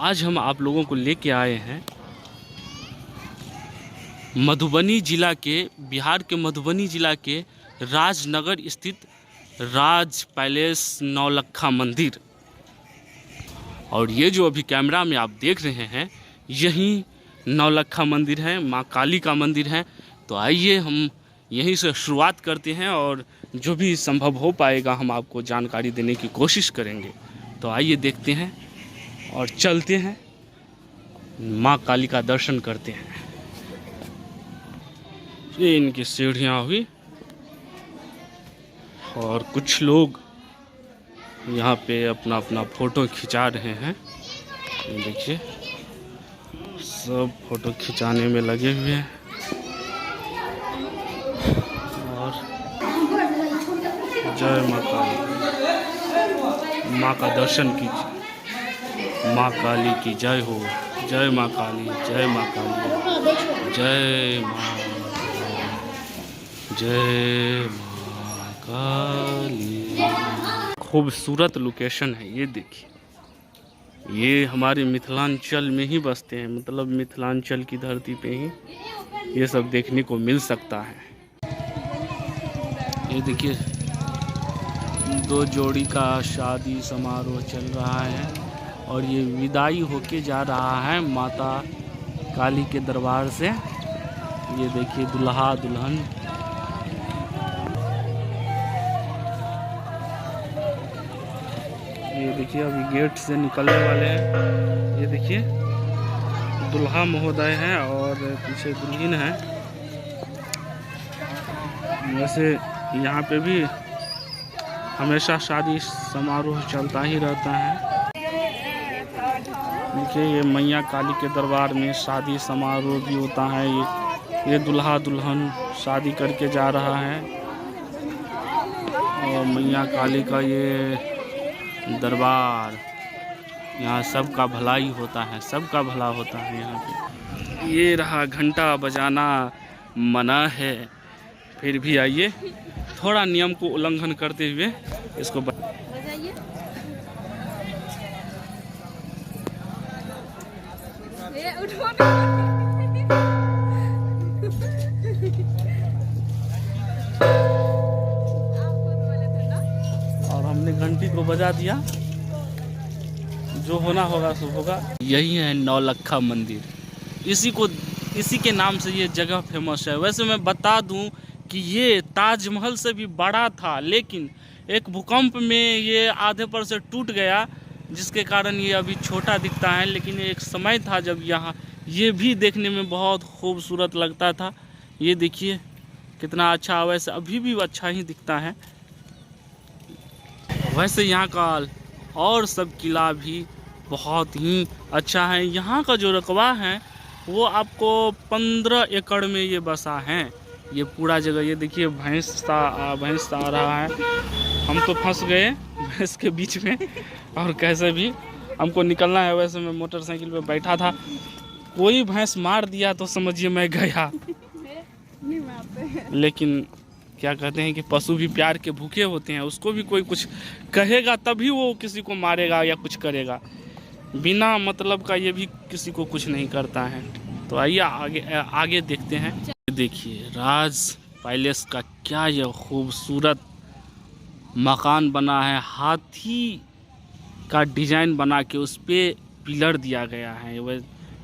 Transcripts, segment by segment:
आज हम आप लोगों को लेके आए हैं मधुबनी जिला के, बिहार के मधुबनी जिला के राजनगर स्थित राज पैलेस नौलक्खा मंदिर। और ये जो अभी कैमरा में आप देख रहे हैं यही नौलक्खा मंदिर है, माँ काली का मंदिर है। तो आइए हम यहीं से शुरुआत करते हैं और जो भी संभव हो पाएगा हम आपको जानकारी देने की कोशिश करेंगे। तो आइए देखते हैं और चलते हैं, माँ काली का दर्शन करते हैं। ये इनकी सीढ़ियाँ हुई और कुछ लोग यहाँ पे अपना अपना फ़ोटो खिंचा रहे हैं। देखिए सब फ़ोटो खिंचाने में लगे हुए हैं। और जय माँ काली, माँ का दर्शन कीजिए। माँ काली की जय हो, जय माँ काली, जय माँ काली, जय माँ, जय माँ काली। खूबसूरत लोकेशन है ये, देखिए ये हमारे मिथिलांचल में ही बसते हैं, मतलब मिथिलांचल की धरती पे ही ये सब देखने को मिल सकता है। ये देखिए दो जोड़ी का शादी समारोह चल रहा है और ये विदाई होके जा रहा है माता काली के दरबार से। ये देखिए दुल्हा दुल्हन, ये देखिए अभी गेट से निकलने वाले हैं। ये देखिए दुल्हा महोदय हैं और पीछे दुल्हन है। वैसे यहाँ पे भी हमेशा शादी समारोह चलता ही रहता है। देखिए ये मैया काली के दरबार में शादी समारोह भी होता है। ये दुल्हा दुल्हन शादी करके जा रहा है और मैया काली का ये दरबार, यहाँ सबका भलाई होता है, सबका भला होता है यहाँ पे। ये रहा, घंटा बजाना मना है, फिर भी आइए थोड़ा नियम को उल्लंघन करते हुए इसको बजाइए। और हमने घंटी को बजा दिया, जो होना होगा सो होगा। यही है नौलक्खा मंदिर, इसी के नाम से ये जगह फेमस है। वैसे मैं बता दूं कि ये ताजमहल से भी बड़ा था, लेकिन एक भूकंप में ये आधे पर से टूट गया, जिसके कारण ये अभी छोटा दिखता है। लेकिन एक समय था जब यहाँ ये भी देखने में बहुत खूबसूरत लगता था। ये देखिए कितना अच्छा, वैसे अभी भी अच्छा ही दिखता है। वैसे यहाँ का और सब किला भी बहुत ही अच्छा है। यहाँ का जो रकबा है वो आपको 15 एकड़ में ये बसा है, ये पूरा जगह। ये देखिए भैंस आ रहा है। हम तो फंस गए भैंस के बीच में, और कैसे भी हमको निकलना है। वैसे मैं मोटरसाइकिल पे बैठा था, कोई भैंस मार दिया तो समझिए मैं गया। लेकिन क्या कहते हैं कि पशु भी प्यार के भूखे होते हैं, उसको भी कोई कुछ कहेगा तभी वो किसी को मारेगा या कुछ करेगा। बिना मतलब का ये भी किसी को कुछ नहीं करता है। तो आइए आगे देखते हैं। देखिए राज पैलेस का क्या यह खूबसूरत मकान बना है। हाथी का डिजाइन बना के उस पर पिलर दिया गया है। वह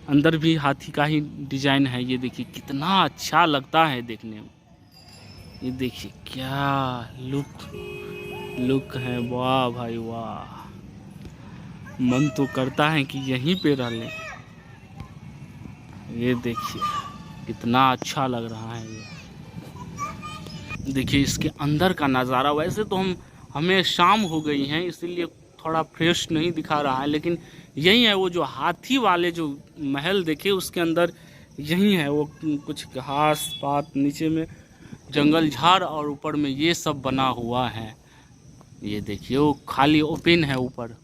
अंदर भी हाथी का ही डिजाइन है। ये देखिए कितना अच्छा लगता है देखने में। ये देखिए क्या लुक है, वाह भाई वाह। मन तो करता है कि यहीं पे रह लें। ये देखिए कितना अच्छा लग रहा है ये। देखिए इसके अंदर का नज़ारा। वैसे तो हमें शाम हो गई है इसीलिए थोड़ा फ्रेश नहीं दिखा रहा है, लेकिन यही है वो जो हाथी वाले जो महल देखिए उसके अंदर यही है। वो कुछ घास पात, नीचे में जंगल झाड़ और ऊपर में ये सब बना हुआ है। ये देखिए वो खाली ओपन है ऊपर।